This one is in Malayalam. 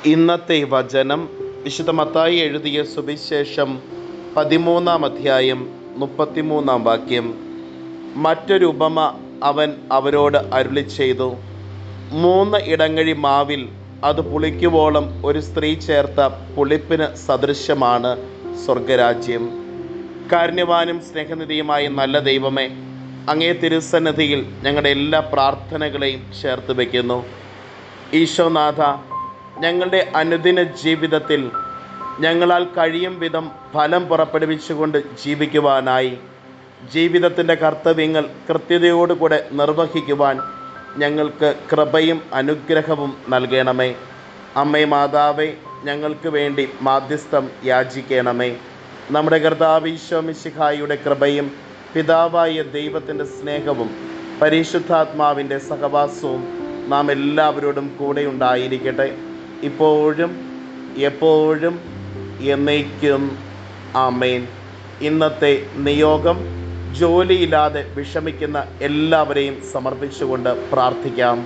ഇന്നത്തെ വചനം വിശുദ്ധ മത്തായി എഴുതിയ സുവിശേഷം 13-ാം അധ്യായം 33-ാം വാക്യം. മറ്റൊരു ഉപമ അവൻ അവരോട് അരുളിച്ചെയ്തു. 3 ഇടങ്ങഴി മാവിൽ അത് പുളിക്കുവോളം ഒരു സ്ത്രീ ചേർത്ത പുളിപ്പിന് സദൃശമാണ് സ്വർഗരാജ്യം. കാരുണ്യവാനും സ്നേഹനിധിയുമായ നല്ല ദൈവമേ, അങ്ങേ തിരുസന്നിധിയിൽ ഞങ്ങളുടെ എല്ലാ പ്രാർത്ഥനകളെയും ചേർത്ത് വയ്ക്കുന്നു. ഈശോനാഥ, ഞങ്ങളുടെ അനുദിന ജീവിതത്തിൽ ഞങ്ങളാൽ കഴിയും വിധം ഫലം പുറപ്പെടുവിച്ചുകൊണ്ട് ജീവിക്കുവാനായി ജീവിതത്തിൻ്റെ കർത്തവ്യങ്ങൾ കൃത്യതയോടുകൂടെ നിർവഹിക്കുവാൻ ഞങ്ങൾക്ക് കൃപയും അനുഗ്രഹവും നൽകണമേ. അമ്മേ മാതാവേ, ഞങ്ങൾക്ക് വേണ്ടി മാധ്യസ്ഥം യാചിക്കണമേ. നമ്മുടെ കർത്താവ് ഈശോ മിശിഹായുടെ കൃപയും പിതാവായ ദൈവത്തിൻ്റെ സ്നേഹവും പരിശുദ്ധാത്മാവിൻ്റെ സഹവാസവും നാം എല്ലാവരോടും കൂടെ ഉണ്ടായിരിക്കട്ടെ, ഇപ്പോഴും എപ്പോഴും എന്നേക്കും. ആമേൻ. ഇന്നത്തെ നിയോഗം ജോലിയില്ലാതെ വിഷമിക്കുന്ന എല്ലാവരെയും സമർപ്പിച്ചുകൊണ്ട് പ്രാർത്ഥിക്കാം.